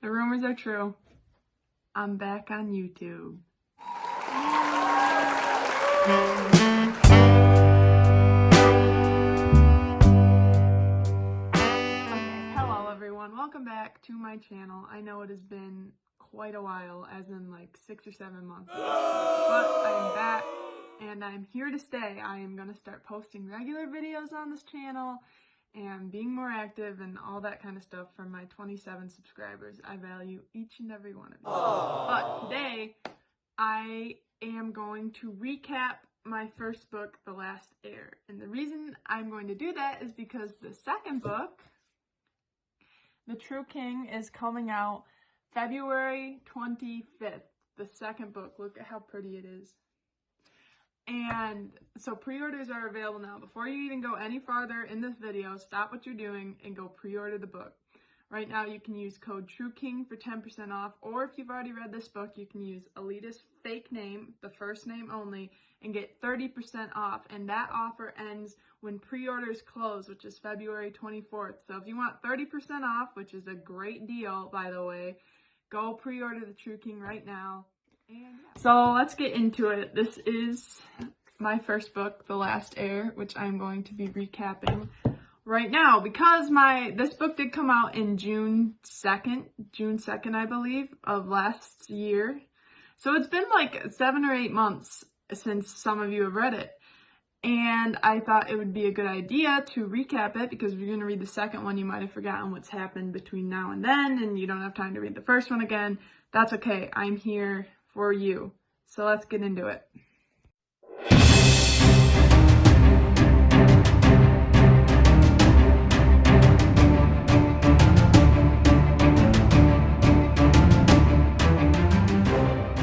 The rumors are true. I'm back on YouTube. Okay, hello everyone. Welcome back to my channel. I know it has been quite a while, as in like 6 or 7 months, but I'm back and I'm here to stay. I am going to start posting regular videos on this channel and being more active and all that kind of stuff from my 27 subscribers. I value each and every one of you. But today, I am going to recap my first book, The Last Heir. And the reason I'm going to do that is because the second book, The True King, is coming out February 25th. The second book. Look at how pretty it is. And so pre-orders are available now. Before you even go any farther in this video, stop what you're doing and go pre-order the book. Right now you can use code TRUEKING for 10% off, or if you've already read this book, you can use Elita's fake name, the first name only, and get 30% off. And that offer ends when pre-orders close, which is February 24th. So if you want 30% off, which is a great deal, by the way, go pre-order The True King right now. So let's get into it. This is my first book, The Last Heir, which I'm going to be recapping right now because this book did come out in June 2nd, I believe, of last year. So it's been like 7 or 8 months since some of you have read it. And I thought it would be a good idea to recap it because if you're going to read the second one, you might have forgotten what's happened between now and then, and you don't have time to read the first one again. That's okay. I'm here for you. So let's get into it.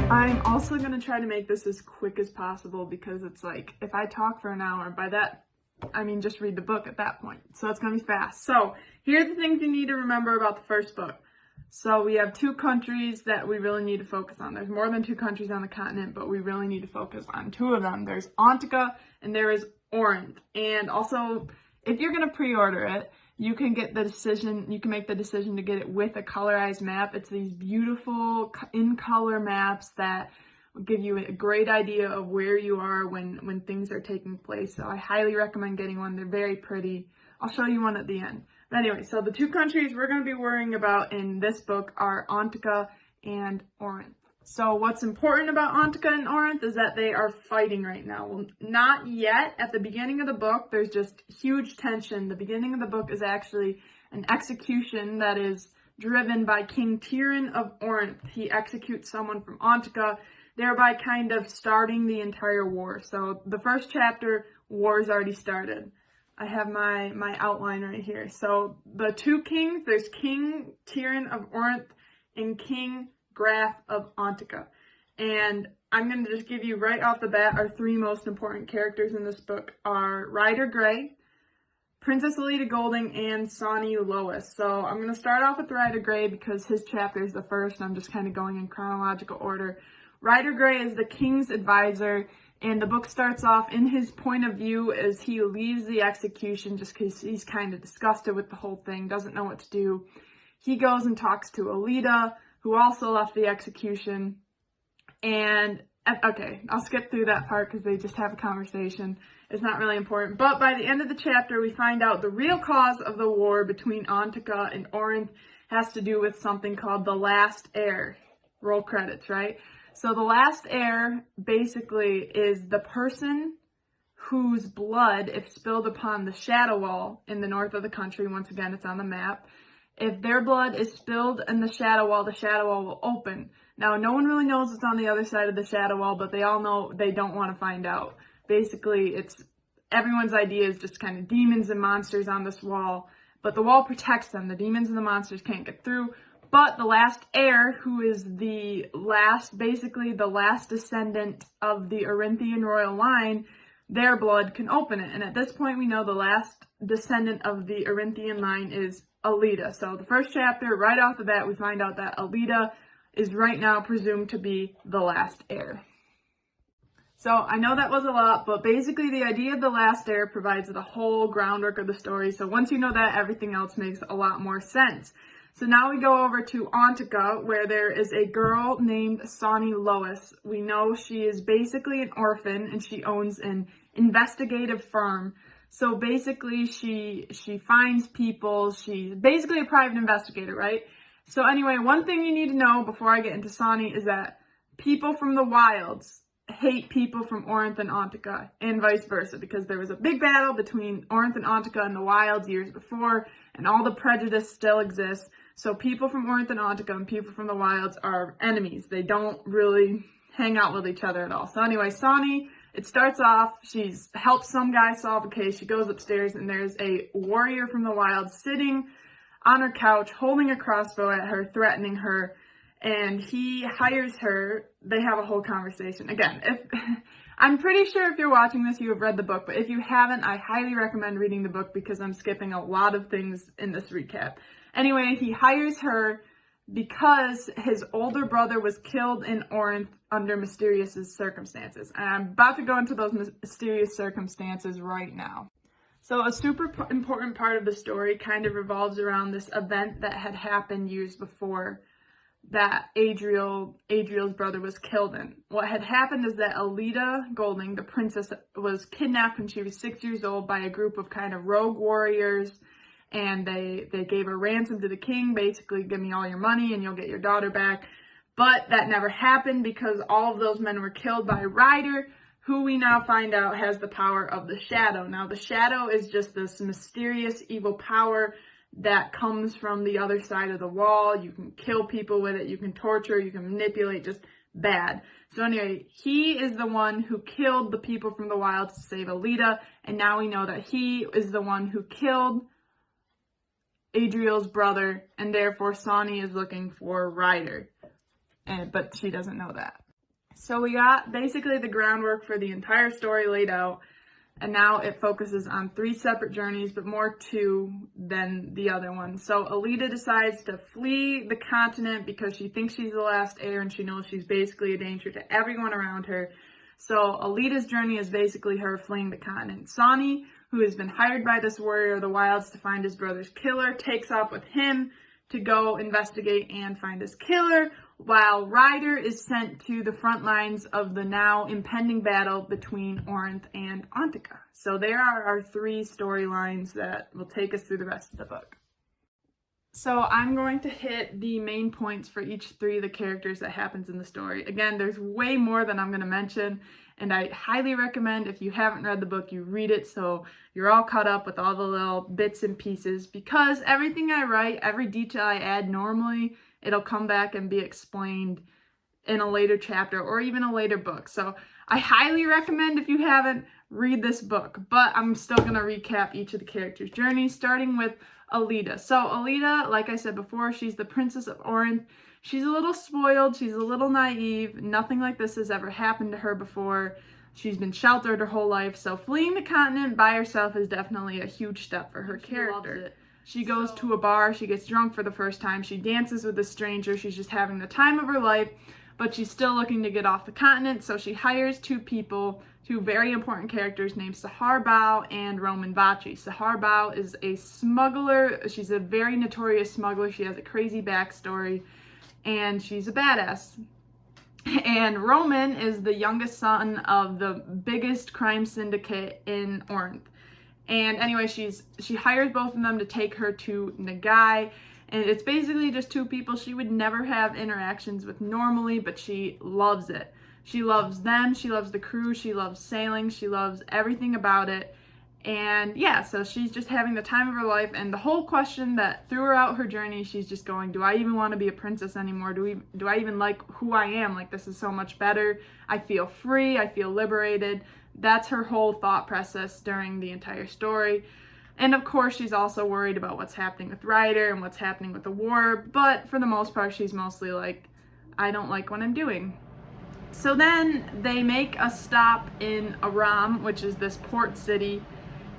I'm also going to try to make this as quick as possible because it's like, if I talk for an hour, by that, I mean just read the book at that point. So it's going to be fast. So here are the things you need to remember about the first book. So we have 2 countries that we really need to focus on. There's more than 2 countries on the continent, but we really need to focus on 2 of them. There's Antica and there is Orinth. And also, if you're going to pre-order it, you can make the decision to get it with a colorized map. It's these beautiful in-color maps that will give you a great idea of where you are when things are taking place. So I highly recommend getting one. They're very pretty. I'll show you one at the end. But anyway, so the 2 countries we're going to be worrying about in this book are Antica and Orinth. So what's important about Antica and Orinth is that they are fighting right now. Well, not yet. At the beginning of the book, there's just huge tension. The beginning of the book is actually an execution that is driven by King Tierin of Orinth. He executes someone from Antica, thereby kind of starting the entire war. So the first chapter, war's already started. I have my outline right here. So the 2 kings, there's King Tierin of Orinth and King Graf of Antica. And I'm going to just give you right off the bat our 3 most important characters in this book are Ryder Grey, Princess Elita Golding, and Sonny Lois. So I'm going to start off with Ryder Grey because his chapter is the first, and I'm just kind of going in chronological order. Ryder Grey is the king's advisor. And the book starts off in his point of view as he leaves the execution just because he's kind of disgusted with the whole thing, doesn't know what to do. He goes and talks to Elita, who also left the execution. And, okay, I'll skip through that part because they just have a conversation. It's not really important. But by the end of the chapter, we find out the real cause of the war between Antica and Orinth has to do with something called the Last Heir. Roll credits, right? So the Last Heir basically is the person whose blood, if spilled upon the shadow wall in the north of the country, once again, it's on the map, if their blood is spilled in the shadow wall will open. Now, no one really knows what's on the other side of the shadow wall, but they all know they don't want to find out. Basically, everyone's idea is just kind of demons and monsters on this wall, but the wall protects them. The demons and the monsters can't get through. But the Last Heir, who is basically the last descendant of the Orinthian royal line, their blood can open it. And at this point, we know the last descendant of the Orinthian line is Elita. So the first chapter, right off the bat, we find out that Elita is right now presumed to be the Last Heir. So I know that was a lot, but basically the idea of the Last Heir provides the whole groundwork of the story. So once you know that, everything else makes a lot more sense. So now we go over to Antica, where there is a girl named Sonny Lois. We know she is basically an orphan and she owns an investigative firm. So basically she finds people, she's basically a private investigator, right? So anyway, one thing you need to know before I get into Sonny is that people from the wilds hate people from Orinth and Antica, and vice versa, because there was a big battle between Orinth and Antica and the wilds years before, and all the prejudice still exists. So people from Orinth and Antica and people from the wilds are enemies. They don't really hang out with each other at all. So anyway, Sonny, it starts off, she's helps some guy solve a case. She goes upstairs and there's a warrior from the wilds sitting on her couch, holding a crossbow at her, threatening her. And he hires her. They have a whole conversation. Again, I'm pretty sure if you're watching this, you have read the book, but if you haven't, I highly recommend reading the book because I'm skipping a lot of things in this recap. Anyway, he hires her because his older brother was killed in Orinth under mysterious circumstances. And I'm about to go into those mysterious circumstances right now. So a super important part of the story kind of revolves around this event that had happened years before that Adriel's brother was killed in. What had happened is that Elita Golding, the princess, was kidnapped when she was 6 years old by a group of kind of rogue warriors, and they gave her ransom to the king, basically, give me all your money and you'll get your daughter back. But that never happened because all of those men were killed by Ryder, who we now find out has the power of the Shadow. Now, the Shadow is just this mysterious evil power that comes from the other side of the wall. You can kill people with it, you can torture, you can manipulate, just bad. So anyway, he is the one who killed the people from the wilds to save Elita, and now we know that he is the one who killed Adriel's brother, and therefore Sonny is looking for Ryder. But she doesn't know that. So we got basically the groundwork for the entire story laid out. And now it focuses on 3 separate journeys, but more 2 than the other one. So Elita decides to flee the continent because she thinks she's the last heir and she knows she's basically a danger to everyone around her. So Elita's journey is basically her fleeing the continent. Sonny, who has been hired by this warrior of the wilds to find his brother's killer, takes off with him to go investigate and find his killer, while Ryder is sent to the front lines of the now impending battle between Orinth and Antica. So there are our 3 storylines that will take us through the rest of the book. So I'm going to hit the main points for each 3 of the characters that happens in the story. Again, there's way more than I'm going to mention, and I highly recommend, if you haven't read the book, you read it so you're all caught up with all the little bits and pieces, because everything I write, every detail I add normally, it'll come back and be explained in a later chapter or even a later book. So I highly recommend, if you haven't, read this book. But I'm still going to recap each of the characters' journeys, starting with Elita. So Elita, like I said before, she's the princess of Orinth. She's a little spoiled, she's a little naive, nothing like this has ever happened to her before. She's been sheltered her whole life, so fleeing the continent by herself is definitely a huge step for her character. She goes to a bar, she gets drunk for the first time, she dances with a stranger, she's just having the time of her life, but she's still looking to get off the continent, so she hires 2 people, 2 very important characters named Sahar Bao and Roman Bachi. Sahar Bao is a smuggler, she's a very notorious smuggler, she has a crazy backstory, and she's a badass. And Roman is the youngest son of the biggest crime syndicate in Orinth. And anyway, she hires both of them to take her to Nagai, and it's basically just 2 people she would never have interactions with normally, but she loves it. She loves them, she loves the crew, she loves sailing, she loves everything about it. And yeah, so she's just having the time of her life, and the whole question that throughout her journey, she's just going, do I even want to be a princess anymore? Do I even like who I am? Like, this is so much better. I feel free, I feel liberated. That's her whole thought process during the entire story. And of course, she's also worried about what's happening with Ryder and what's happening with the war, but for the most part, she's mostly like, I don't like what I'm doing. So then they make a stop in Aram, which is this port city,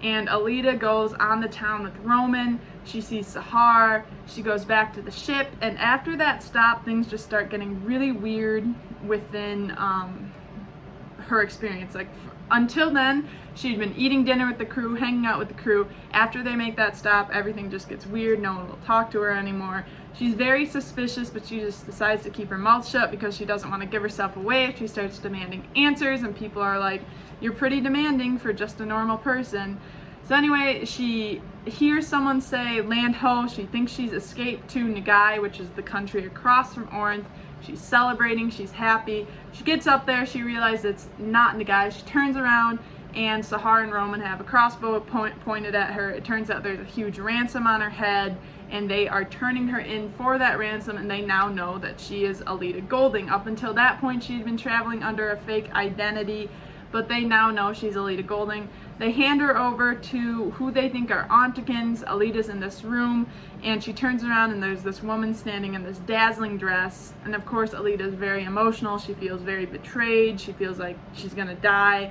and Elita goes on the town with Roman. She sees Sahar, she goes back to the ship, and after that stop, things just start getting really weird within her experience. Like, until then, she'd been eating dinner with the crew, hanging out with the crew. After they make that stop, everything just gets weird. No one will talk to her anymore. She's very suspicious, but she just decides to keep her mouth shut because she doesn't want to give herself away if she starts demanding answers, and people are like, you're pretty demanding for just a normal person. So anyway, she hears someone say land ho. She thinks she's escaped to Nagai, which is the country across from Orinth. She's celebrating, she's happy. She gets up there, she realizes it's not Nagai. She turns around, and Sahar and Roman have a crossbow pointed at her. It turns out there's a huge ransom on her head, and they are turning her in for that ransom, and they now know that she is Elita Golding. Up until that point, she had been traveling under a fake identity, but they now know she's Elita Golding. They hand her over to who they think are Ontikins. Elita's in this room, and she turns around and there's this woman standing in this dazzling dress. And of course, Elita's very emotional. She feels very betrayed. She feels like she's gonna die.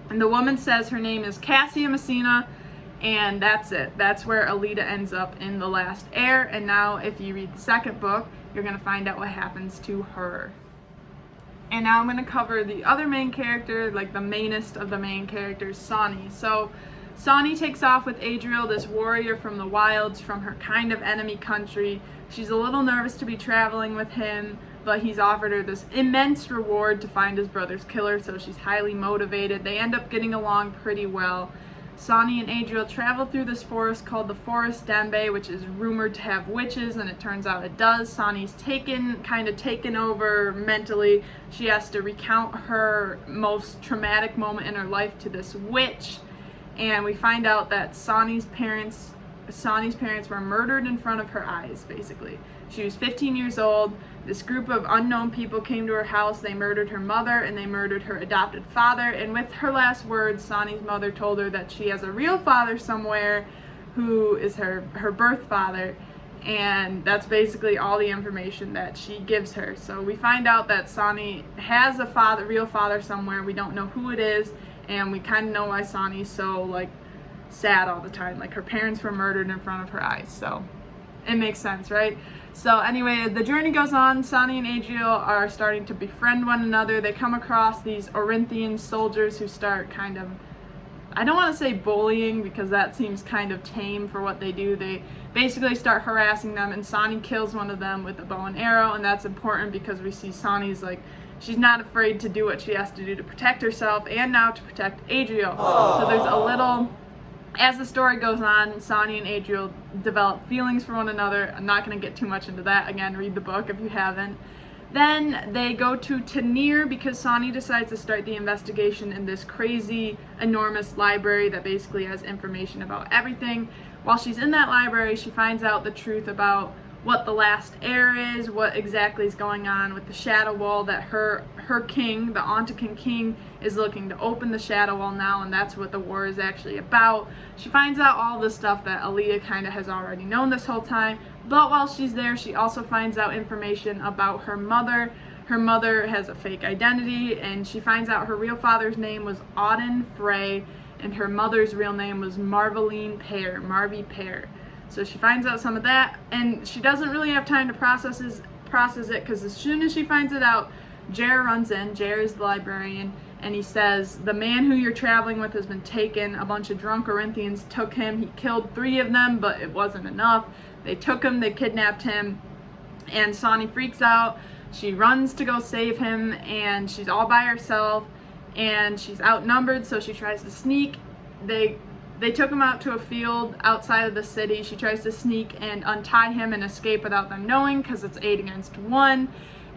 And the woman says her name is Cassia Messina, and that's it. That's where Elita ends up in The Last Heir. And now, if you read the second book, you're gonna find out what happens to her. And now I'm going to cover the other main character, like the mainest of the main characters, Sani. So Sani takes off with Adriel, this warrior from the wilds, from her kind of enemy country. She's a little nervous to be traveling with him, but he's offered her this immense reward to find his brother's killer, so she's highly motivated. They end up getting along pretty well. Sani and Adriel travel through this forest called the Forest Dembe, which is rumored to have witches, and it turns out it does. Sani's kind of taken over mentally. She has to recount her most traumatic moment in her life to this witch, and we find out that Sani's parents were murdered in front of her eyes, basically. She was 15 years old. This group of unknown people came to her house. They murdered her mother and they murdered her adopted father. And with her last words, Sani's mother told her that she has a real father somewhere who is her birth father. And that's basically all the information that she gives her. So we find out that Sani has a real father somewhere. We don't know who it is. And we kind of know why Sani's so sad all the time. Her parents were murdered in front of her eyes. So it makes sense, right? So anyway, the journey goes on. Sani and Adriel are starting to befriend one another. They come across these Orinthian soldiers who start kind of, I don't want to say bullying because that seems kind of tame for what they do. They basically start harassing them, and Sani kills one of them with a bow and arrow, and that's important because we see Sani's she's not afraid to do what she has to do to protect herself and now to protect Adriel. So there's a little, as the story goes on, Sani and Adriel develop feelings for one another. I'm not going to get too much into that. Again, read the book if you haven't. Then they go to Tanir because Sani decides to start the investigation in this crazy, enormous library that basically has information about everything. While she's in that library, she finds out the truth about what the Last Heir is, what exactly is going on with the Shadow Wall, that her king, the Ontikin king, is looking to open the Shadow Wall now, and that's what the war is actually about. She finds out all the stuff that Elita kind of has already known this whole time, but while she's there, she also finds out information about her mother. Her mother has a fake identity, and she finds out her real father's name was Auden Frey, and her mother's real name was Marveline Pear, Marvy Pear. So she finds out some of that, and she doesn't really have time to process it, because as soon as she finds it out, Jer runs in. Jer is the librarian, and he says, the man who you're traveling with has been taken. A bunch of drunk Orinthians took him. He killed 3 of them, but it wasn't enough. They took him, they kidnapped him, and Sani freaks out. She runs to go save him, and she's all by herself, and she's outnumbered, so she tries to sneak. They took him out to a field outside of the city. She tries to sneak and untie him and escape without them knowing because it's 8 against 1.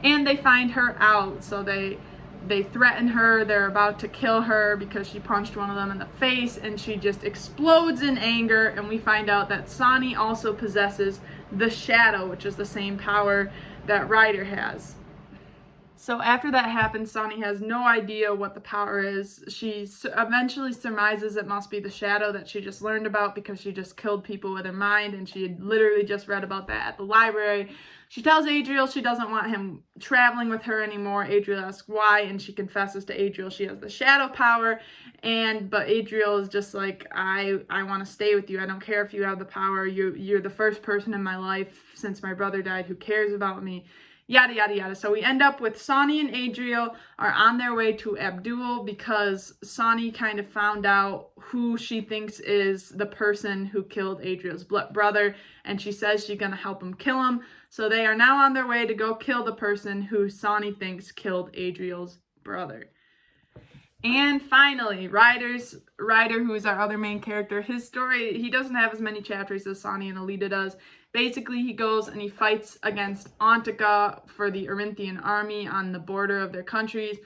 And they find her out. So they threaten her. They're about to kill her because she punched one of them in the face, and she just explodes in anger. And we find out that Sani also possesses the Shadow, which is the same power that Ryder has. So after that happens, Sani has no idea what the power is. She eventually surmises it must be the Shadow that she just learned about because she just killed people with her mind, and she had literally just read about that at the library. She tells Adriel she doesn't want him traveling with her anymore. Adriel asks why, and she confesses to Adriel she has the Shadow power, but Adriel is just like, I want to stay with you. I don't care if you have the power. You're the first person in my life since my brother died who cares about me. yada, yada, yada. So we end up with Sonny and Adriel are on their way to Abdul because Sonny kind of found out who she thinks is the person who killed Adriel's brother, and she says she's going to help him kill him. So they are now on their way to go kill the person who Sonny thinks killed Adriel's brother. And finally, Ryder, who is our other main character, his story, he doesn't have as many chapters as Sonny and Elita does. Basically, he goes and he fights against Antika for the Orinthian army on the border of their countries.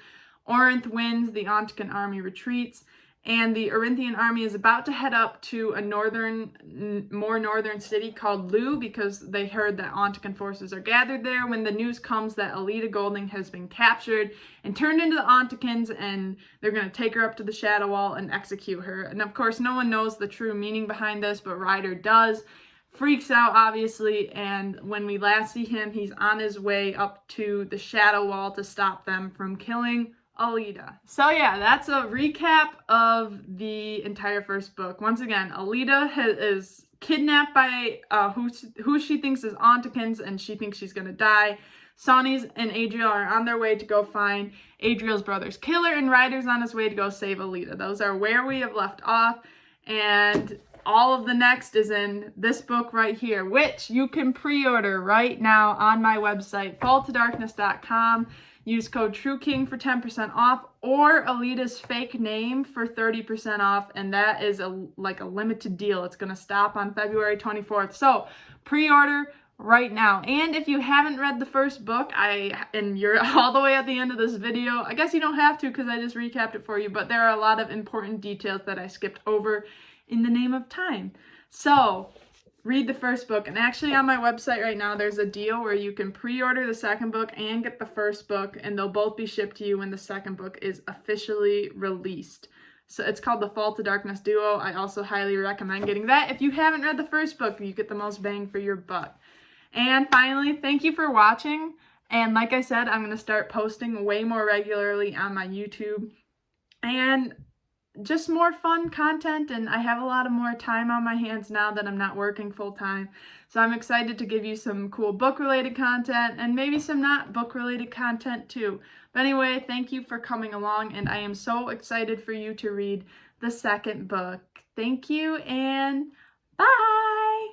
Orinth wins, the Antikan army retreats, and the Orinthian army is about to head up to a more northern city called Lu because they heard that Antikan forces are gathered there when the news comes that Elita Golding has been captured and turned into the Antikans, and they're going to take her up to the Shadow Wall and execute her. And of course, no one knows the true meaning behind this, but Ryder does. Freaks out, obviously, and when we last see him, he's on his way up to the Shadow Wall to stop them from killing Elita. So yeah, that's a recap of the entire first book. Once again, Elita is kidnapped by who she thinks is Antikans, and she thinks she's gonna die. Sonny and Adriel are on their way to go find Adriel's brother's killer, and Ryder's on his way to go save Elita. Those are where we have left off, and all of the next is in this book right here, which you can pre-order right now on my website, falltodarkness.com. Use code TrueKing for 10% off, or Elita's fake name for 30% off, and that is like a limited deal. It's going to stop on February 24th. So pre-order right now. And if you haven't read the first book, and you're all the way at the end of this video, I guess you don't have to because I just recapped it for you, but there are a lot of important details that I skipped over in the name of time. So read the first book, and actually on my website right now there's a deal where you can pre-order the second book and get the first book, and they'll both be shipped to you when the second book is officially released. So it's called the Fall to Darkness Duo. I also highly recommend getting that. If you haven't read the first book, you get the most bang for your buck. And finally, thank you for watching, and like I said, I'm going to start posting way more regularly on my YouTube and just more fun content, and I have a lot of more time on my hands now that I'm not working full-time. So I'm excited to give you some cool book-related content and maybe some not book-related content too. But anyway, thank you for coming along, and I am so excited for you to read the second book. Thank you, and bye!